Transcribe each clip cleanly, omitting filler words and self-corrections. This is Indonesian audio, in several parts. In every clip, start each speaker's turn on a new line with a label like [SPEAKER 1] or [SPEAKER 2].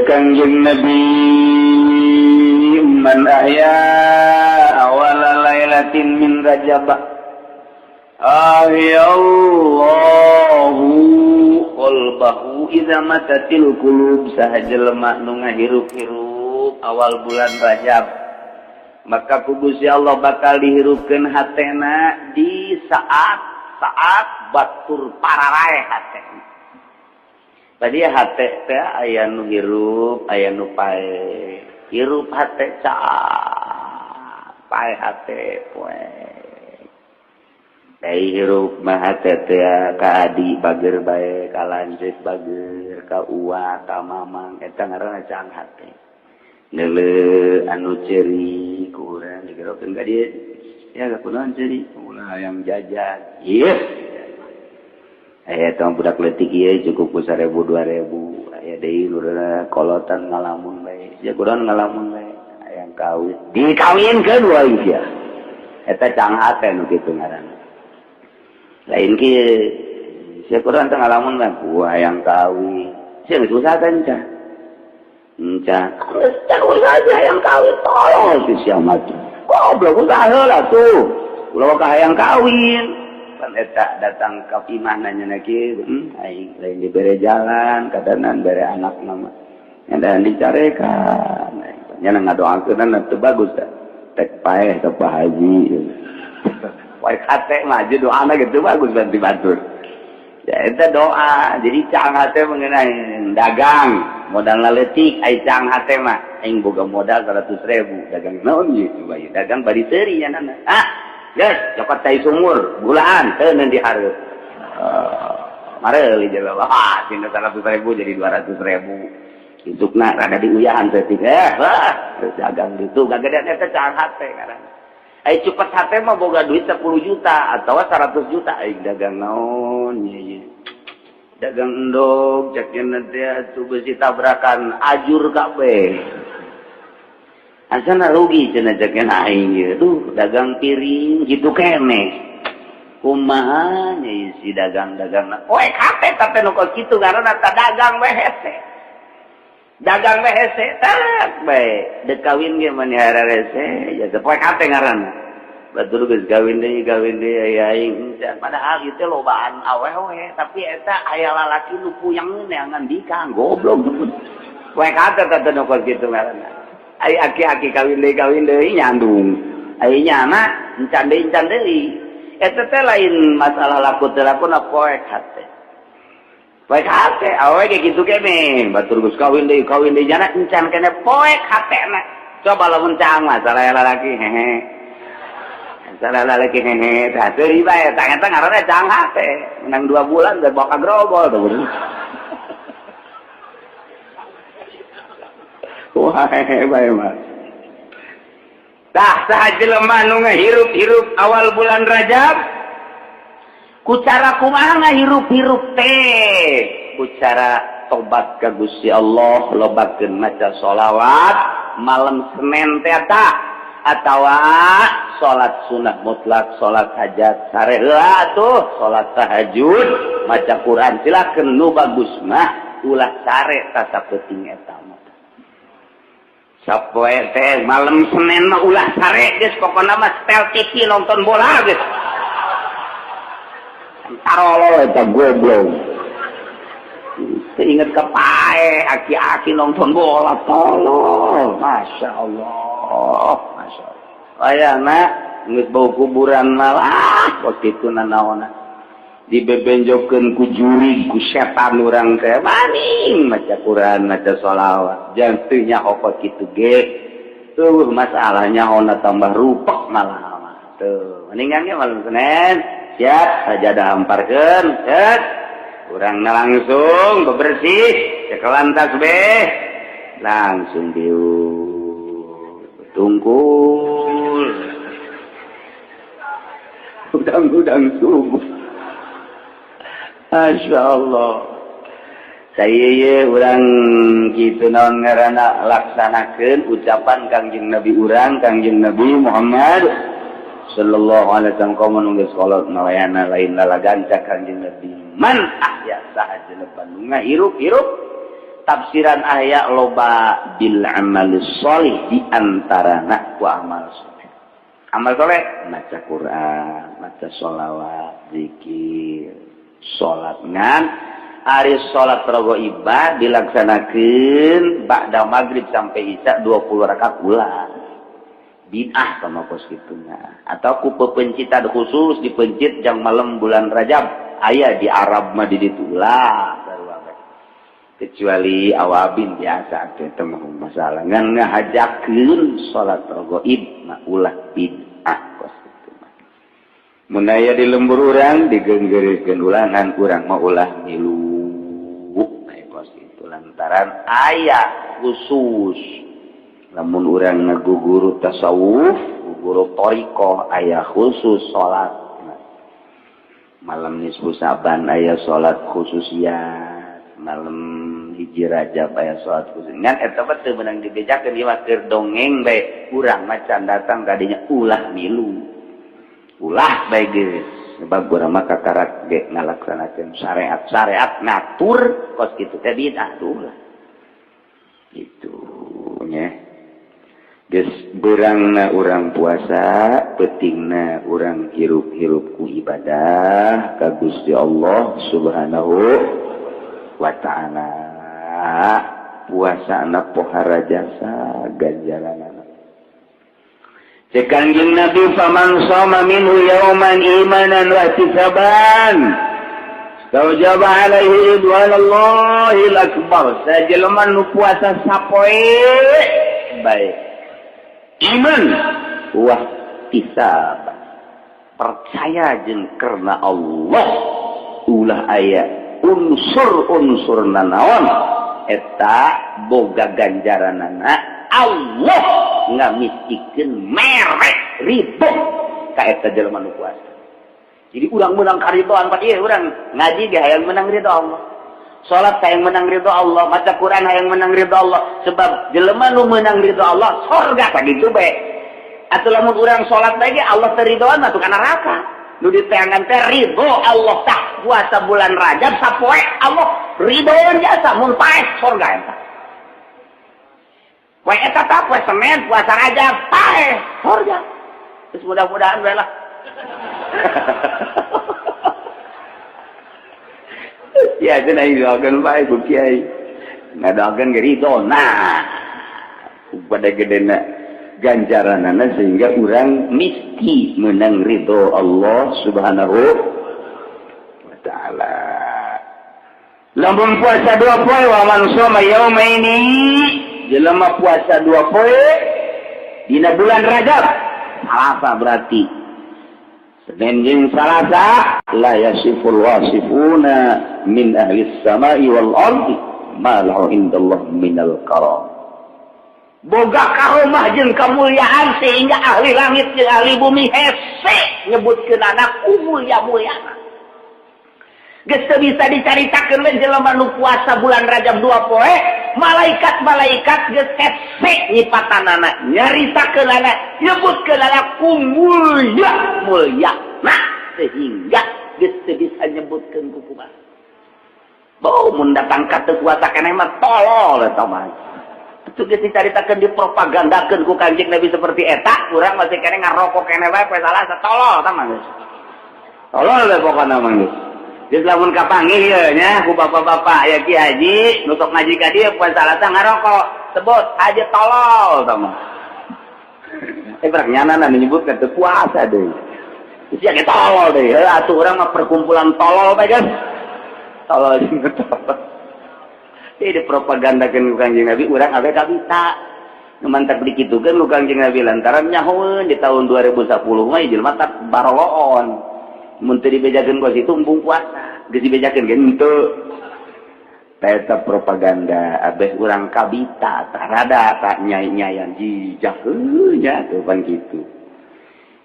[SPEAKER 1] Kanjeng Nabi man ahya awala lailatin min Rajab ahyallahu qalbahu idza matatil qulub sahajal nu ngahirup-hirup awal bulan Rajab maka ku Gusti Allah bakal dihirupkeun hatena di saat batur pararae hatena. Tadi hate teh aya nu hirup, aya nu pae. Hirup hate caah, pae hate poe. Dai hirup mah hate teh ka adi bager bae, ka lanceuk bager, ka uwa, ka mamang eta ngaranna cang hate. Neuleuh anu ceuri ku urang digerokeun ka dieu. Ya kunaon ceuri? Ulah yang jajan. Yes. Tong budak leutik ieu cukup ku 1.000 2.000 aya deui lurana kolotan ngalamun bae ya kunaon ngalamun bae hayang kawin dikawinkeun wae sia eta cang hate nu kitu ngaranna lain kieu sia kunaon teh ngalamun bae ku hayang kawin sia geus usaha kan ca cak usaha hayang kawin tolong sia mah goblok usaha heula tuh ulah ka hayang kawin kan eta datang ka imah nanya kieu aing lain dibere jalan kadanan bere anak nama dan dicarekan nya ngadoakeun teu bagus tek paeh teh Pak Haji wae kate mah je doana gitu bagus bantu batur ya eta doa jadi cang hate mengenai dagang modal leutik ai cang hate mah aing boga modal 100.000 dagang naon ieu coba ieu dagang bari seuri nyanana yes, cokot tai sumur, bulaan, teuneun dihareup. Mareuli jeung Allah, tina 100.000 jadi 200.000. Hitukna rada diuyahan teh dagang ditu, gagedean eta cang hate ngaranna. Ai cepet hate mah boga duit 10 juta atau 100 juta aing dagang naon ye. Dagang endog, cek yen teh atuh besi tabrakan ajur kabeh. Asana rugi cenah cekeun aing ieu tuh dagang piring gitu keneh kumaha nya si dagang-dagangna poe kate tapi nu kitu ngaranna ta dagang we hese tak bae deuk kawin ge mani hararese ya teh poe kate ngaranna batur geus gawin deui aya aing padahal ieu teh lobaan aweh we tapi eta aya lalaki nu puyang neangan dikang goblok poe kate teh nu kitu ngaranna ai aki-aki kawin deui nyandung ai nyana encan deui eta teh lain masalah laku teu lakuna poek hate awe ge kitu keneh batur geus kawin deui nyana encan keneh poek hatena coba lamun cang mah saraya lalaki hehe tah teu riba eta ngaranna cang hate menang 2 bulan teh bawa grogol tuh wah bae mah tah saha jelema nu ngahirup-hirup awal bulan Rajab ku cara kumaha ngahirup-hirup teh ku cara tobat ka Gusti Allah lobakeun maca sholawat malam Senin teh tah atawa salat sunah mutlak salat hajat sare heula tuh salat tahajud maca Quran silakeun nu bagus mah ulah sare ta sapenting eta sapoe teh malam Senin mah ulah sare geus pokona mah setel TV nonton bola geus tarolo eta goblok inget ka pae aki-aki nonton bola tolol masyaallah ayana geus bau kuburan malah waktu itu nanaona dibebenjokeun ku juri ku setan urang teh maning maca Quran maca sholawat jan teu nyahokot kitu ge masalahnya ona tambah rupek malah tuh mendingan ge malam Senin siap sajadah hamparkeun cet urangna langsung bebersih cekelan tasbih langsung diu tungkul udang subuh Masya Allah saya urang gitu naon ngaranna laksanakeun ucapan Kangjeng Nabi urang Kangjeng Nabi Muhammad sallallahu alaihi wasallam kaum nu geus kolot nalayana lain lalagan cak Kangjeng Nabi man ahya sahajeuna Bandung ngahirup-hirup tafsiran ahya loba bil amalis sholih di antarana ku amal saleh. Amal saleh maca Quran, maca sholawat, zikir, salat ngan hari salat raghaibah dilaksanakeun ba'da maghrib sampai isya 20 rakaat ulang. Bid'ah sama kos kituna. Atau ku pepencitan khusus dipencit jang malam bulan Rajab aya di Arab mah di ditu ulah kecuali awabin biasa teh mah masalah ngan ngahajakeun salat raghaib mah ulah bid'ah kos kituna. Mun aya di lembur urang digeunggeurkeun ulangan urang mah ulah milu kos kitu lantaran aya khusus lamun urang ngaguguru tasawuf guguru thariqah aya khusus salat malam nisfu saban aya salat khususiyat malam hiji Rajab aya salat khusus ngan eta mah teu meunang dibejakeun ieu mah keur dongeng bae urang macan datang ka dinya ulah milu ulah bae geus sebab urang mah kakarak ge ngalaksanakeun syariat ngatur kos kitu teh bid'ah ulah gitu nya geus beurangna urang puasa pentingna urang hirup-hirup ku ibadah ka Gusti Allah Subhanahu wa taala puasana pohara jasa ganjaranana cek Kangjeng Nabi faman shoma minhu yauman imanan wa ihtisaban tawjaba alaihi ridwanallahil akbar sajelema nu puasa sapoe bae iman wah tisab percaya jeung karena Allah ulah aya unsur-unsur nanaon eta boga ganjaranana Allah ngamistikeun merek ridho ka eta jelema nu puasa. Jadi urang menang karidhoan pa ieu urang ngaji ge hayang menang ridho Allah. Salat hayang menang ridho Allah, maca Quran hayang menang ridho Allah. Sebab jelema nu menang ridho Allah surga tah gitu bae. Atuh lamun urang salat bae ge Allah teu ridhoan atuh kana neraka. Nu diteangan teh ridho Allah tah puasa bulan Rajab sapoe Allah ridhoan jasa mun paes surga eta. Poe eta tah poe Senin puasa Rajab paes surga. Terus mudah-mudahan bae lah. Ya cenah doakeun bae ku kiai. Ngadakeun ge ridho. Nah, pada gedena ganjaranana sehingga urang mesti menang ridho Allah Subhanahu wa taala. Lamun puasa 2 poe wa man shoma yaumaini jelema puasa 2 poe dina bulan Rajab. Salasa berarti Senin jeung Salasa la yasiful wasifuna min ahli samai wal ardi ma lahu indallah minal karam. Boga karomah jeung kamulyaan sehingga ahli langit jeung ahli bumi hese nyebutkeun anak mulia-muliana. Geus teu bisa dicaritakeun we jelema nu puasa bulan Rajab 2 poe, malaikat-malaikat geus hese nyipatanana, nyaritakeun anak, nyebutkeun anak mulia. Nah, sehingga geus teu bisa nyebutkeun ku kumaha. Bau mun datang ka teu puasa keneh mah tolol eta mah. Itu geus dicaritakeun dipropagandakeun ku Kanjeng Nabi seperti eta, urang masih keneh ngarokok keneh wae poe Salasa tolol eta mah geus. Tolol we pokona mah geus. Geus lamun kapanggih ieu nya ku bapak-bapak aya Ki Haji nu sok ngaji ka dieu poe Salasa ngarokok, sebut haji tolol eta mah. Berak nyanana menyebutkan teu puasa deui. Sia ge tolol deui. Atuh urang mah perkumpulan tolol bae geus. Tolol jeung tolol. Ini propagandakeun ku Kanjeng Nabi urang awe kabita. Nu mantap dikitukeun ku Kanjeng Nabi lantaran nyahoeun di tahun 2010 mah jelema tak baroloon. Mun teu dibejakeun ku situ embung puasa. Geus dibejakeun ge henteu. Eta propaganda abeh urang kabita tah rada tak nyai-nyayan jijak nya teu pan kitu.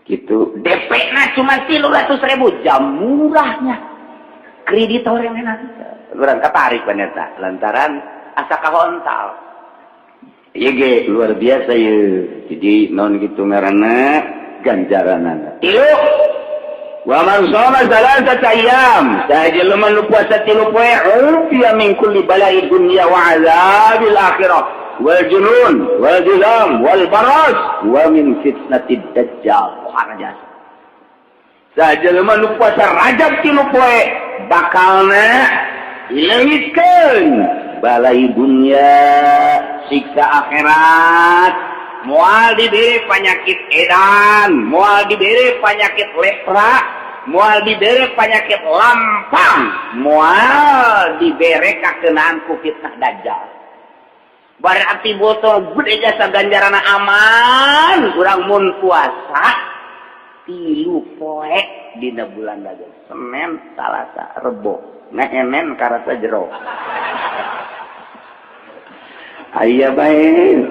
[SPEAKER 1] Kitu DP-na cuma 300.000 jam murahnya. Kredit orang enak. Urang katarik paneta lantaran asa kahontal. Ieu ge luar biasa ieu. Jadi naon kitu ngaranna ganjaranana. Tilu. Wa man shoma salasata ayyam, sajelema nu puasa 3 poe ufiya min kulli bala'i dunya wa 'adzabil akhirah wal junun wal jizam wal baras wa min fitnatid dajjal. Harajas. Sajelema nu puasa Rajab 3 poe bakalna ilahikeun balai dunya siksa akhirat moal diberi penyakit edan moal diberi penyakit lepra moal diberi penyakit lampang moal diberi kakenaan ku fitnah dajjal berarti botol gede jasa ganjarana aman urang mun puasa 3 poe dina bulan Rajab Senin Salasa Rebo ngenen karasa jero aya bae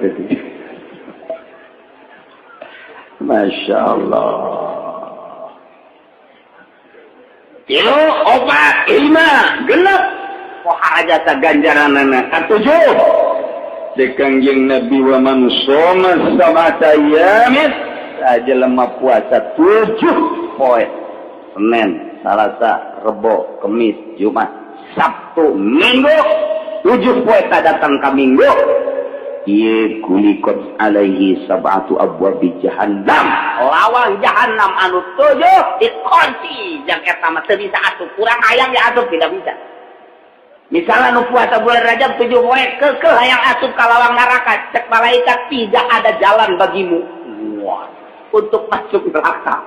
[SPEAKER 1] Masya Allah. Tilu, 4, 5, 6. Pohara jasa ganjaranana. 7. Sekangjeng Nabi wa man shoma sab'ata ayyamin. Saja lemah puasa 7 poe. Senin, Selasa, Rebo, Kamis, Jumat, Sabtu, Minggu. 7 poe tak datang ke Minggu. Ye kulikot alaihi sab'atu abwabi jahannam lawang jahannam anu 7 dikunci jang eta mah teu bisa asup kurang hayang diasup tidak bisa misalnya nu puasa bulan Rajab 7 poe keukeul hayang asup ka lawang neraka cek malaikat tidak ada jalan bagimu wah untuk masuk neraka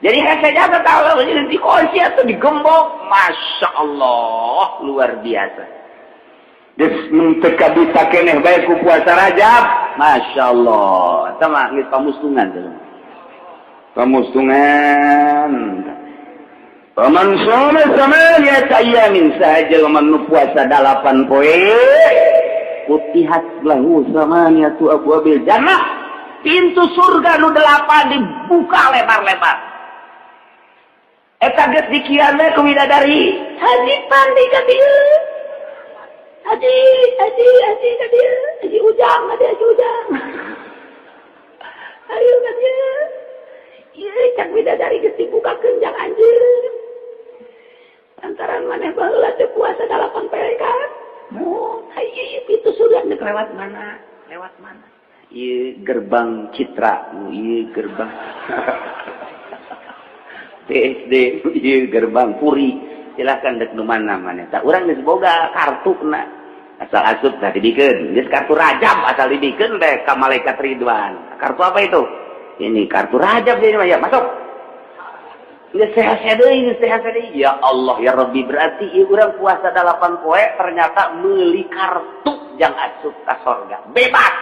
[SPEAKER 1] jadi saja kalau ini dikunci atau digembok Masya Allah luar biasa. Des menteka bisa keneh bae ku puasa Rajab, Masya Allah. Sama geus pamustungan tuh. Pamustungan. Paman shoma samaniyata ayyamin saja man puasa 8 poe. Futihat lahu samaniyatu abwabil jannah. Pintu surga nu 8 dibuka lebar-lebar. Eta geus dikianna ku widadari. Haji pandi ka dieu. Haji ujang, haji ujang. Ayo katanya, iya cak bidadari gesti buka kenjang anjir. Antaran maneh baheula teh puasa 8 poe kan. Oh, iya pintu surga nek lewat mana? Lewat mana? Iya gerbang Citra, iya gerbang TSD, iya gerbang Puri. Silahkan dek nu mana maneh tah urang geus boga kartuna asal asup tah dibikeun geus kartu Rajab asal dibikeun teh ka malaikat Ridwan kartu apa itu ini kartu Rajab jadi mah ya masuk geus sehat-sehat deui ya Allah ya Rabbi berarti ieu urang puasa 8 poe ternyata meuli kartu jang asup ka surga bebas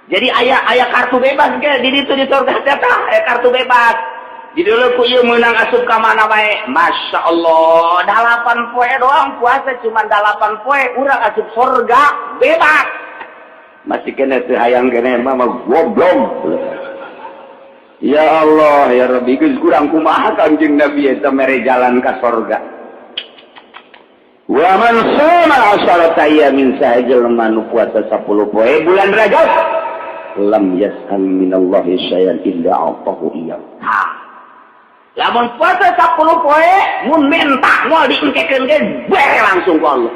[SPEAKER 1] jadi aya kartu bebas ge di ditu di surga teh tah aya kartu bebas. Jadi dulu ku ieu meunang asup ka mana bae. Masya Allah, 8 poe doang puasa cuma 8 poe urang asup surga bebas. Masih kena teu hayang kene mah goblok. Ya Allah, ya Rabbi, geus kurang kumaha Kanjeng Nabi eta mere jalan ka surga. Wa man shoma 'asharata ayyamin sahajal man puasa 10 poe bulan Rajab lam yas'al minallahi syai'an illa a'tahu iyyahu. Lamun puasa 10 poe mun minta moal diengkekeun ge bare langsung ku Allah.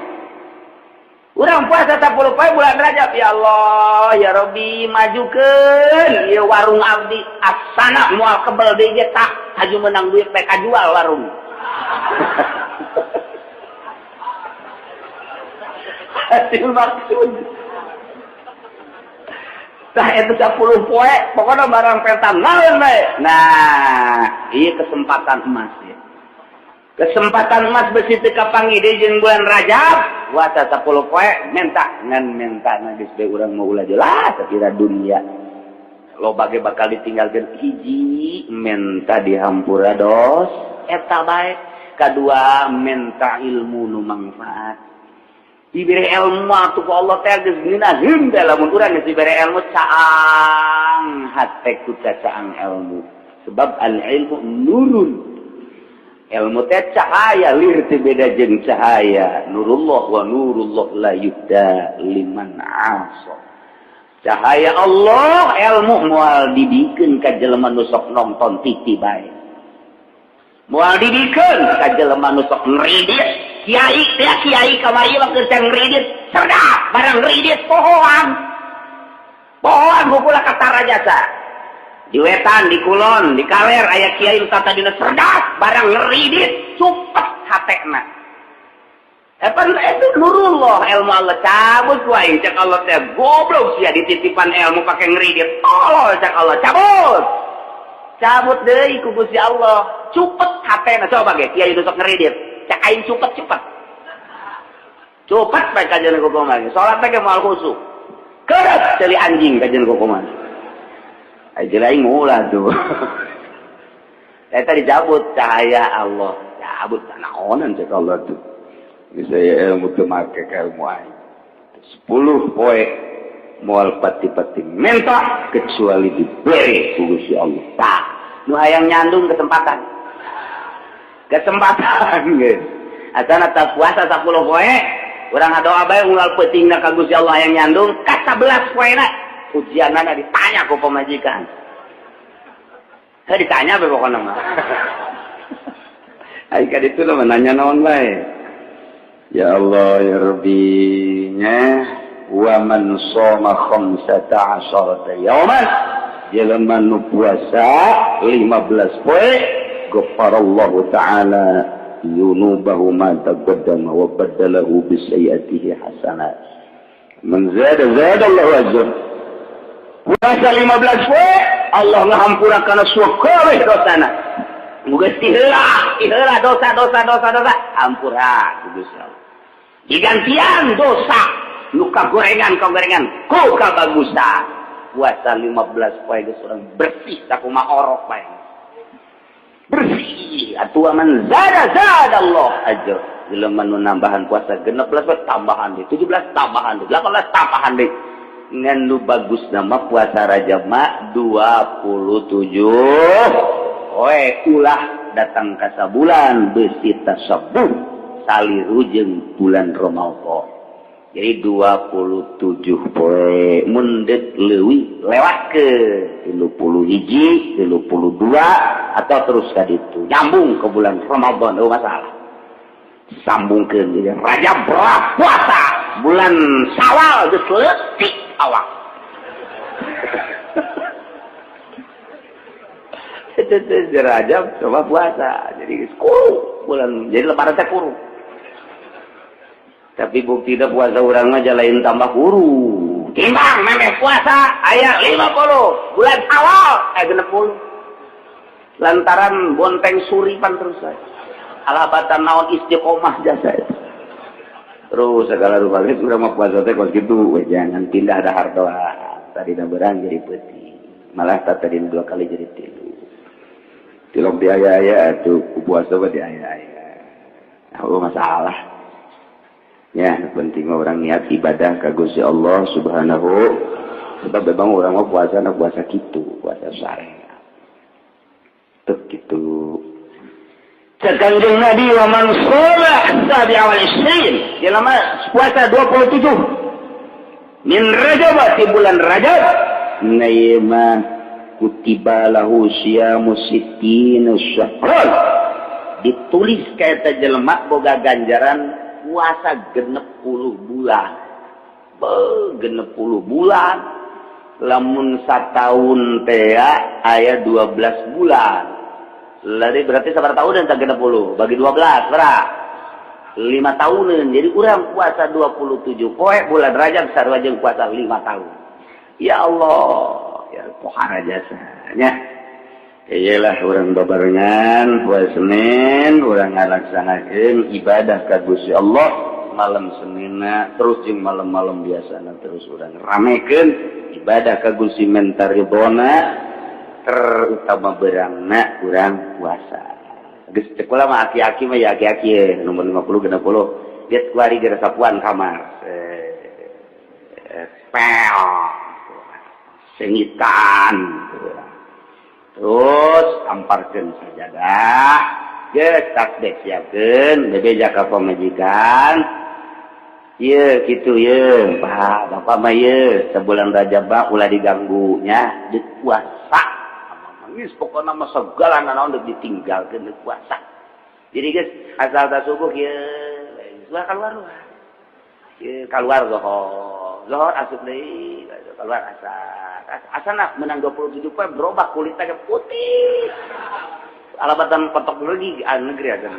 [SPEAKER 1] Urang puasa 10 poe bulan Rajab ya Allah ya Rabbi majukeun ieu warung abdi asana moal kebel deui ge tah haju meunang duit teh kajual warung. Hasil maksud. Tah eta 10 poe pokona barang petan naon bae. Nah, ieu kesempatan emas ya. Kesempatan emas besi teu kapanggih deui jeung bulan Rajab, puasa 10 poe menta ngan mentana geus bae urang mau ulah jelas sakira dunia. Loba ge bakal ditinggalkeun hiji menta dihampura dos eta bae. Kadua menta ilmu nu manfaat. Diberi ilmu atuh ku Allah teh geus ngeunaheun da lamun urang geus diberi ilmu caang hate ku caang ilmu sebab al ilmu nurun Ilmu teh cahaya lir teu beda jeung cahaya. Nurullah wa nurullah la yuhda liman asa. Cahaya Allah ilmu moal didikeun ka jelema nu sok nonton TV bae. Moal didikeun ka jelema nu sok ngridit. Kiai teh kiai kamari mah keur ngridit, cerdas barang ngridit pohoan. Pohoan hukula katara jasa. Di wetan, di kulon, di kaler aya kiai nu tata dina cerdas barang ngridit supet hatena. Itu nurullah ilmu Allah cabut wae cak Allah teh goblok sia dititipan ilmu pake ngridit. Tolol cak Allah cabut. Cabut deui ku Gusti Allah. Cupet hatena coba ge kiai nu sok ngridit. Cak aing cupet cepet. Cupet bae kajian hukum lagi. Salat teh moal khusuk. Keret celi anjing kajian hukum. Aja aing ulah tuh. Eta dicabut cahaya Allah. Cabut naonan cak Allah tuh. Saya ilmu teu make ka ilmu aing. 10 poe moal pati-pati minta kecuali diberi ku Gusti Allah. Tah, nu hayang nyandung kesempatan. Kesempatan geus. Asana tak puasa 10 poe, urang ngadoa bae unggal peutingna ka Gusti Allah hayang nyandung ka 11 poena. Ujianana ditanya ku pemajikan. Saya ditanya bae pokona mah. Ai ka ditu mah nanya naon bae. Ya Allah ya Rabbi wa man shoma 15 yauman jelema nu puasa 15 poe ghafarallahu ta'ala yunubahu ma taqaddama wa badalahu bi sayyiatihi hasanat man zada Allahu ajr puasa 15 poe Allah ngahampurakeun sakabeh dosana muga iheula dosa hampura Gusti Allah digantian dosa luka gorengan ku kabagusan puasa 15 poe geus urang bersih sakumaha orok bae bersih atuh man zada Allah ajr jelema nu nambahan puasa 16 poe tambahan deui 17 tambahan deui 18 tambahan deui ngan nu bagus nama puasa Rajab mah 27 poe ulah datang ka sabulan beusi tasabuh saliru jeung bulan Ramadan. Jadi 27 poe mun deuk leuwih lewat ke 31, 32 atau terus ka ditu. Nyambung ke bulan Ramadan eueuh masalah. Sambungkeun di Rajab puasa, bulan Syawal geus leutik awak. Itu Rajab coba puasa. Jadi kuru bulan jadi lebaran teh kuru. Tapi bukti dah puasa orang mah lain tambah kuru. Timbang memeh puasa aya 50 bulan awal 60. Lantaran bonteng suripan terus saja. Alabatan naon istiqomah jasa itu. Terus segala rupa geus urang mah puasa teh kos kitu we jangan pindah dahar doa. Tadina beurang jadi peuting. Malah tadina 2 kali jadi 3. Tilok diaya-aya atuh puasa mah diaya-aya. Nah, masalah. Ya, penting orang niat ibadah ka Gusti Allah Subhanahu. Sebab memang orang mau puasa nak puasa kitu, puasa syariat. Teu kitu. Kanjeng Nabi wa man shoma sabi awal isrin, jelema puasa 27. Min Rajab di bulan Rajab, naima kutiba lahu syamu sittina syahran. Ditulis ka eta jelema boga ganjaran puasa 60 bulan. Genep 10 bulan. Lamun sataun teh aya 12 bulan. Lari berarti sabar tahun dan 60 bagi 12 berapa? 5 tahunan. Jadi kurang puasa 27 poe bulan Rajab sarua jeung puasa 5 tahun. Ya Allah, ya pohara jasanya. Iyalah orang babarengan puasa Senin urang ngalaksanakeun ibadah ka Gusti Allah malam Seninna terus jeung malam-malam biasana terus urang ramekeun ibadah ka Gusti menta ridona terutama beurangna urang puasa. Geus cek ulah mah aki-aki mah ya aki-aki nomor 50 60 dia kuari di sapuan kamar. Pel. Sengitan. Terus amparkeun sajadah geus tasbih siapkeun bebeja ka pamajikan. Ieu kitu ieu Pak Bapak mah ieu sebulan Rajab ulah diganggunya deuk puasa geus pokona mah segala naon deuk ditinggalkeun deuk puasa jadi geus asal ta subuh ieu suah keluar ieu keluar zohor asup deui keluar asana menang 27 poe berubah kulitnya putih alabatan kotok lagi negeri aja.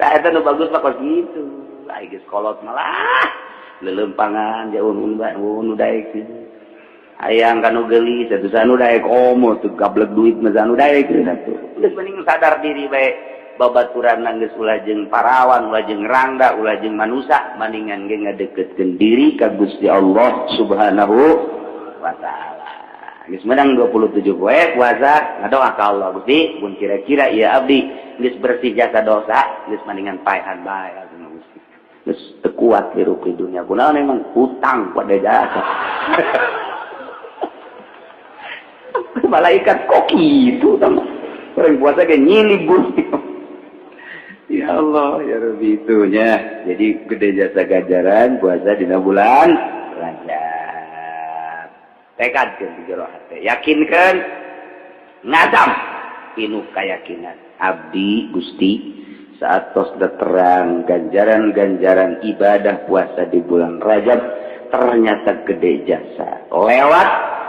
[SPEAKER 1] Nah, itu nu bagus mah kok gitu. Ai geus kolot malah lelempangan jauh nu daek gitu. Hayang kanu geulis atuh sanu daek omo teu gablek duit mah sanu daek gitu. Geus mending sadar diri bae babaturanna geus ulah jeung parawan, ulah jeung rangda, ulah jeung manusia, mendingan ge ngadeukeutkeun diri ka Gusti Allah Subhanahu wa taala. Geus menang 27 poe puasa ngadoa ka Allah Gusti mun kira-kira ieu abdi geus bersih jasa dosa geus mendingan paehan bae atuh Gusti geus teu kuat hirup di dunia kunaon emang hutang pada jasa malaikat kok gitu sama orang puasa ge nyilih Gusti ya Allah ya Rabbi itunya jadi gede jasa ganjaran puasa dina bulan Rajab tekadkeun di jero hate yakinkeun ngazam pinuh kayakinan abdi Gusti saat tos terang ganjaran-ganjaran ibadah puasa di bulan Rajab ternyata gede jasa lewat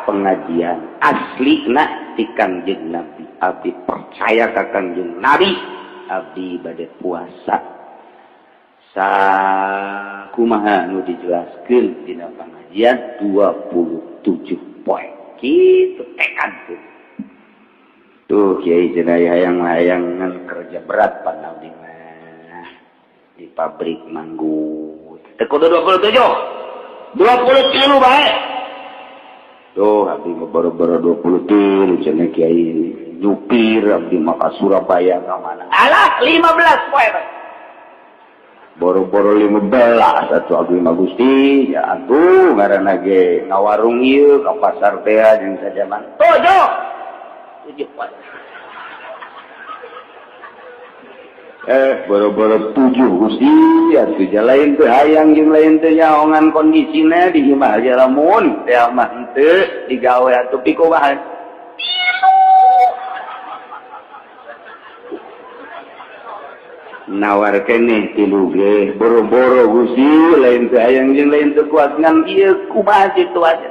[SPEAKER 1] pengajian aslina ti Kangjeng Nabi abdi percaya ka Kangjeng Nabi abdi bade puasa sakumaha nu dijelaskeun dina pengajian 27 poin kitu tekad tuh Kiai Cenah hayang-hayangan kerja berat panaudi mah di pabrik manggut teu kudu 27 bae tuh abdi mah boro-boro 23 cenah Kiai nyupir abdi mah ka Surabaya ka mana alah 15 poe boro-boro 15 atuh abdi mah Gusti ya atuh ngaranna ge ngawarung ieu ka pasar teh jeung sajaman tujuh poe boro-boro 7 Gusti atuh lain teh hayang jeung lain teh nyaongan kondisina di imah aja lamun teh mah henteu digawe atuh pikumaha nawar keneh tilu ge boro-boro Gusti lain teh hayang jeung lain teh kuat ngan ieu kumaha situasi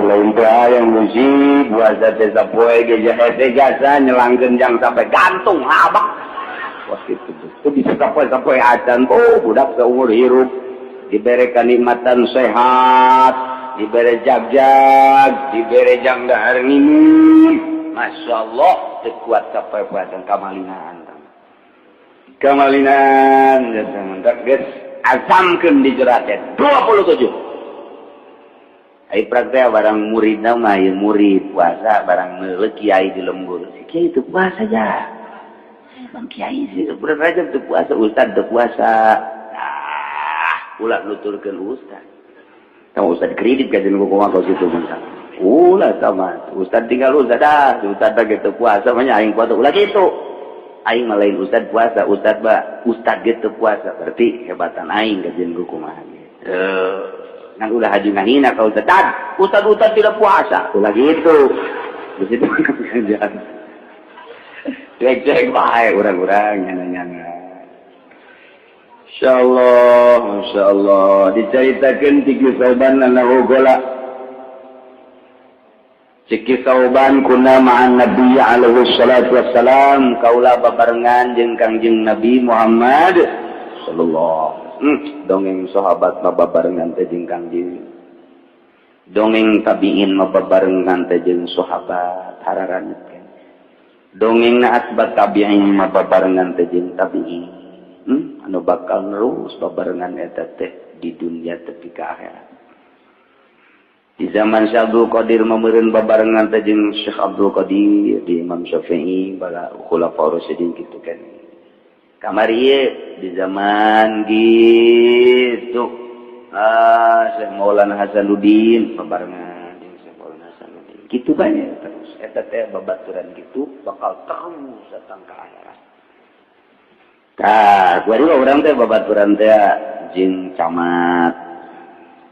[SPEAKER 1] lain teh hayang Gusti puasa teh sapoe ge jasa nyelangkeun jang sampai gantung habak wah kitu teu bisa sapoe-sapoe acan budak saumur hirup dibere kanikmatan sehat dibere jag-jag, dibere jang dahar nginum. Masya Allah, kuat sampai puasan kamalinan. Kamalinan, guys, asamkeun di jeratnya 27. Ai praktek barang murid nama ya murid puasa barang meuleuh kiai di lembur. Si kiai itu puasa aja. Bang kiai sih bulan Rajab teu puasa, ustad teu puasa. Nah, ulah nuturkeun ustad. Kamu ustad kredit kajian kumaha kau situ mangsa. Ulah sama. Ustad tinggal ustad dah. Ustad lagi teu puasa mah aing puasa ulah kitu. Aing mah lain ustad puasa, ustad gitu puasa. Berarti hebatan aing kajian kumaha. Ngan ulah haji ngahina ka ustad. Ustad tidak puasa. Ulah gitu. Di situ kerjaan. Cek bae urang-urang nyana-nyana. Insyaallah diceritakan ti kisauban nanahu gola si kisauban kuna ma'an Nabi alaihi salatu wassalam kaula babarengan jeung Kangjeng Nabi Muhammad sallallahu dongeng sahabat babarengan teh jeung Kangjeng dongeng tabiin babarengan teh jeung sahabat hararaneukeun dongeng atba tabiin babarengan teh jeung tabiin anu bakal terus babarengan eta teh di dunia tepi ka akhirat. Di zaman Syekh Abdul Qadir mameureun babarengan teh jeung Syekh Abdul Qadir di Imam Syafi'i bala khulafaur rasyidin kitu kan. Kamari ieu di zaman gitu Syekh Maulana Hasanuddin babarengan jeung Syekh Maulana Kitu banyak terus. Eta teh babaturan gitu bakal terus datang ke akhirat. Kuari orang teh babaturan teh jeung camat,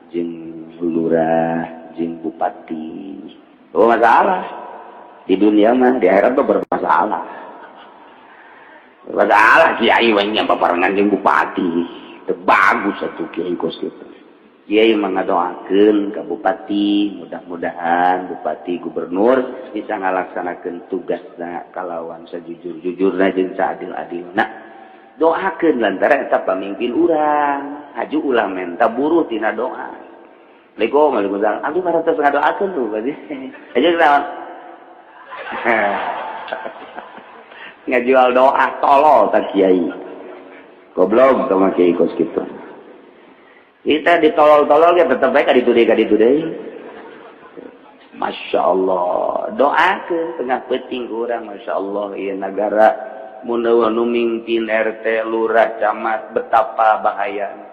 [SPEAKER 1] jeung lurah, jeung bupati. Oh masalah. Di dunia mah di akhirat tuh bermasalah. Bermasalah kiai banyak paparangan jeung bupati. Teu bagus atuh kiai kos kitu. Kiai mengadoakeun ka bupati, mudah-mudahan bupati gubernur bisa ngalaksanakeun tugasna kalawan sajujur-jujurna jeung saadil-adilna. Doakeun lantaran eta pamimpin urang, haju ulah menta buruh tina doa. Waalaikumsalam. Aduh marantos ngadoakeun tuh berarti. Aja naon? Ngajual doa tolol tak kiai. Goblok sama kiai kos kitu. Kita ditolol-tolol ya tetep bae ka ditu deui. Masya Allah. Doakeun tengah peuting urang masya Allah ieu nagara mun nu mimpin RT lurah camat betapa bahayana.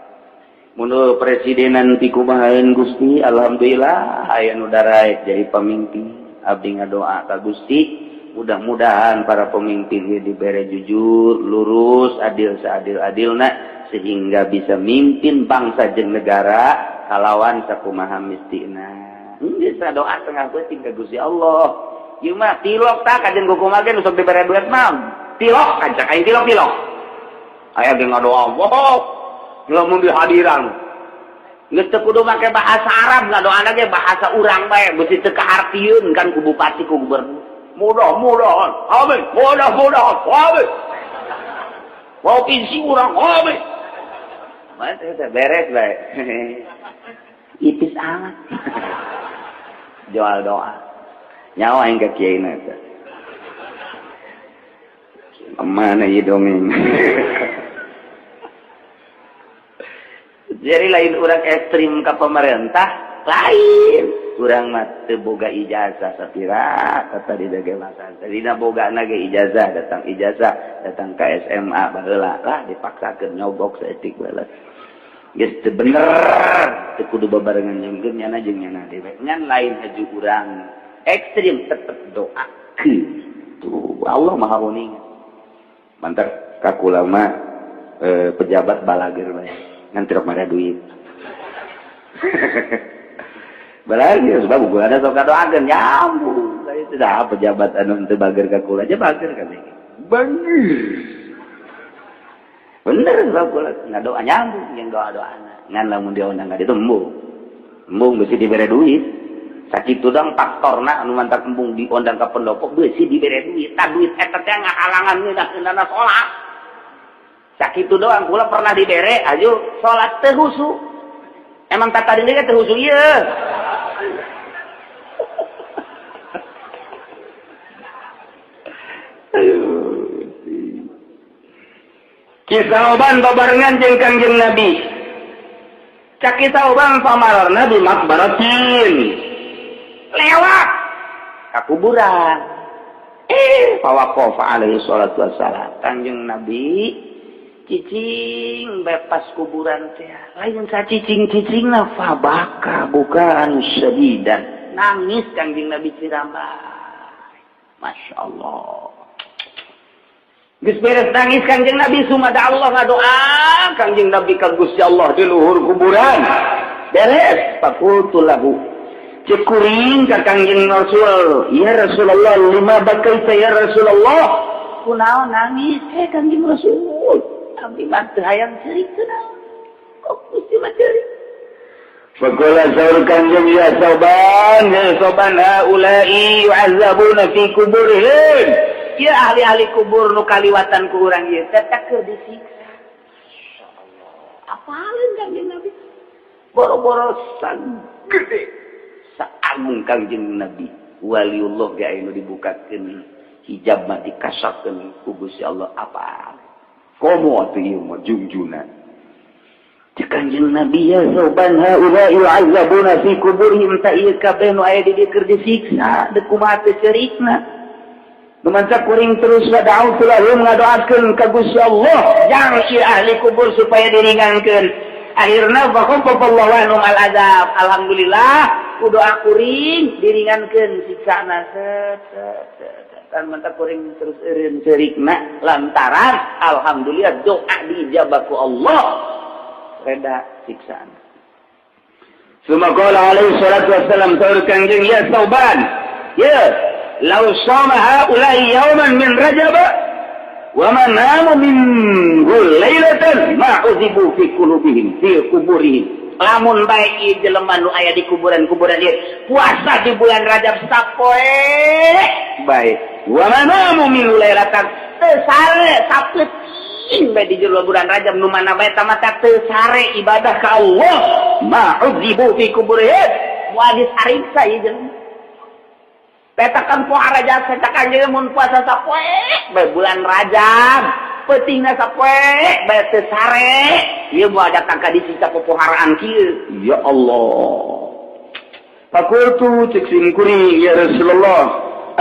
[SPEAKER 1] Mun presidenan ti kumahaeun Gusti alhamdulillah aya nu daraek jadi pemimpin. Abdi ngadoa ka Gusti mudah-mudahan para pemimpin ieu dibere jujur, lurus, adil seadil-adilna sehingga bisa mimpin bangsa jeung negara kalawan sakumaha mistina. Geus doa tengah peuting ka Gusti Allah. Ieu mah tilok tah kajen kukumaha ge nu sok dibere duit mah. Tilok kancak aing tilok. Aya ge ngadoa Allah. Lamun di hadiran. Geus teu kudu make bahasa Arab, ngadoana ge bahasa urang bae, beusi teu kahartieun kan ku bupati ku gubernur. Mudah-mudahan, amin. Mudah-mudahan, amin. Provinsi urang, amin. Mantap, beres bae. Ipis amat. Jual doa. Nyawa yang ke kiai nanti. Mana ya dongeng? Jadi lain orang ekstrim ke pemerintah, lain. Urang mah teu boga ijazah sapira kata di dagelasan. Tadina boga ge ijazah, datang ke SMA baheula lah dipaksakeun nyobok saeutik bae. Geus teu bener, teu kudu babarengan jeung nyana jeung nyana dewe. Ngan lain haju urang ekstrim tetep doakeun. Tuh Allah Maha Uning. Mantar ka kula mah pejabat balager bae. Ngan teu mara duit. Balagi sebab gula sok doakeun nyambung. Saya sudah pejabat anu teu bager ka kula aja bager ka deui. Bener sebab kula ngadoa nyambung jeung doa-doana. Ngan lamun diundang ka ditu embung. Embung beusi dibere duit. Sakitu dong faktorna anu mantak embung diundang ka pendopo beusi dibere duit. Tah duit eta teh ngahalangan ngeunahkeunana salat. Sakitu doang kula pernah dibere aju salat teu husu. Emang tata diri teh husu ieu. Kisah oban babarengan jeung Kangjeng Nabi. Cak kisah oban pamararna di makbaratin. Lewat ka kuburan. Fawaqafa alaihi salatu wassalam. Kangjeng Nabi cicing bepas kuburan teh. Lain cicing-cicingna fabaka bukan syadidan. Nangis Kangjeng Nabi Cirambai. Masya Allah. Geus beres nangis Kangjeng Nabi sumada Allah ngadoa Kangjeng Nabi ka Gusti Allah di luhur kuburan. Beres faqultu lahu. Cekuring ka Kangjeng Rasul, "Ya Rasulullah, lima bakaita ya Rasulullah?" Kunaon nangis Kangjeng Rasul? Abdi mah teu hayang ceurik teu naon. Kok Gusti mah ceurik? Faqala saur Kangjeng ya soban haula'i yu'azzabuna fi kuburihim. Ya ahli-ahli kubur nu kaliwatan ku urang ieu teh keur disiksa. Masyaallah. Apalin Kangjeng Nabi? Boro-boro sagede. Saagung Kangjeng Nabi. Waliullah ge anu dibukakeun hijab mah dikasapkeun ku Gusti Allah apa? Komo atuh ieu mah jungjuna. Kangjeng Nabi ya soban haula'i yu'azzabuna fi kuburihim ta ieu kabeh nu aya di dieu keur disiksa, deuk kumaha teh ceurikna. Numanca kuring terus wada'u lahum ngadoakeun ka Gusti Allah jang si ahli kubur supaya diringankeun. Akhirna faqaffallahu anhum al-azab. Alhamdulillah ku doa kuring diringankeun siksana kan mantap kuring terus eureun ceurigna lantaran alhamdulillah doa dijabah ku Allah reda siksaan. Suma qala alaihi salatu wassalam saur kangjeng ya Sauban ya law shama haula'i yawman min Rajab wa man nama minhu lailatan ma uzibu fi qulubihim fi quburihim. Lamun bae ieu jelema nu aya di kuburan-kuburan ieu puasa di bulan Rajab sapoe bae wa man nama minhu lailatan teu sare sapeuting bae di jero bulan Rajab nu mana bae tamata teu sare ibadah ka Allah ma uzibu fi quburihim wa disariksa ieu jelema. Petakan poa Rajab setakan jeung mun puasa sapoe bae bulan Rajab peutingna sapoe bae teu sare ieu moal datang ka disita popoharaan kieu ya Allah. Fakultu cek sim kuring ya Rasulullah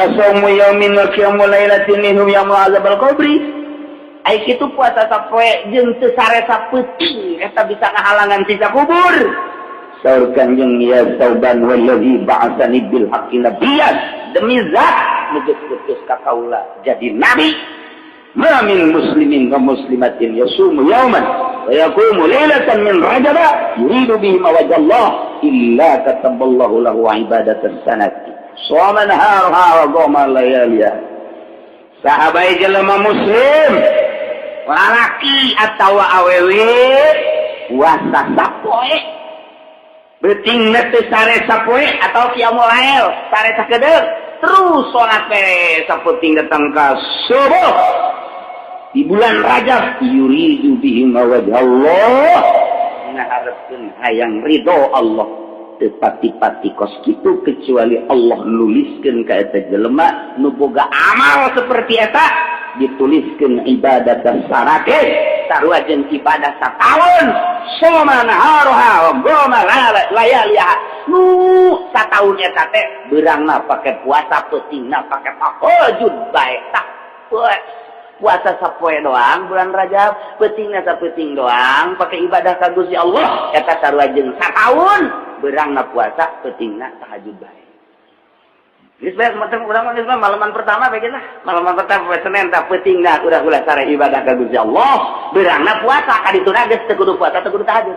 [SPEAKER 1] asaumu yaumin wa qiyamu lailatin minhu yaumul azabal qabri ai kitu puasa sapoe jeung teu sare sapeuting eta bisa ngahalangan siksa kubur. Saur kanjeng ya Sauban wallazi ba'atsani bil haqqi nabiyyan demi zat nu geus putus ka kaula jadi nabi. Ma min muslimin wa muslimatin yasumu yawman wa yaqumu lailatan min Rajab yuridu bihi wajhallah illa kataballahu lahu ibadatan sanati shoma naharha wa qama layaliha. Sahabai jelema muslim lalaki atawa awewe puasa sapoe beuting teu sare sapoe atau qiyamul lail sare sakedeuk terus salat beres sapeuting datang ka subuh di bulan Rajab yuridu bihi wajhallah ngaharepkeun hayang ridho Allah teu pati-pati kos kitu kecuali Allah nuliskeun ka eta jelema nu boga amal seperti eta dituliskeun ibadah sarake sarua jeung ibadah sataun shoma naharoha wa qama layaliha nu sataun eta teh beurangna pake puasa peutingna pake tahajud bae tak puasa sapoe doang bulan Rajab peutingna sapeuting doang pake ibadah ka Gusti Allah eta sarua jeung sataun beurangna puasa peutingna tahajud bae. Geus bae urang geus malaman pertama bae lah. Malaman pertama poe Senin tah peutingna udah sare ibadah ka Gusti Allah, beurangna puasa ka dituna geus teu kudu puasa teu kudu tahajud.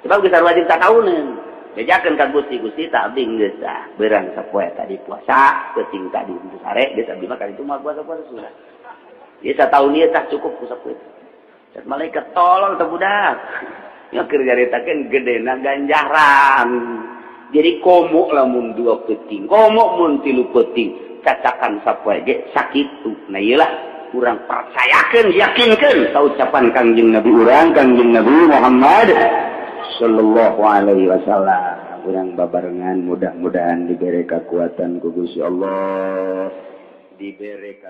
[SPEAKER 1] Sebab geus wajib satauneun. Bejakeun ka Gusti tak abdi geus tah beurang sapoe tadi puasa, peuting tadi teu sare geus abdi mah ka ditu moal puasa-puasa sudah. Ieu sataun ieu tah cukup ku sapoe. Cek malaikat tolong teh budak. Ya keur jaritakeun gedena ganjaran. Jadi komo lamun 2 peuting, komo mun 3 peuting, cacakan sapoe ge sakitu. Nah ieulah urang percayakeun, yakinkeun ka ucapan Kangjeng Nabi urang, Kangjeng Nabi Muhammad sallallahu alaihi wasallam. Urang babarengan mudah-mudahan diberi kekuatan ku Gusti Allah, diberi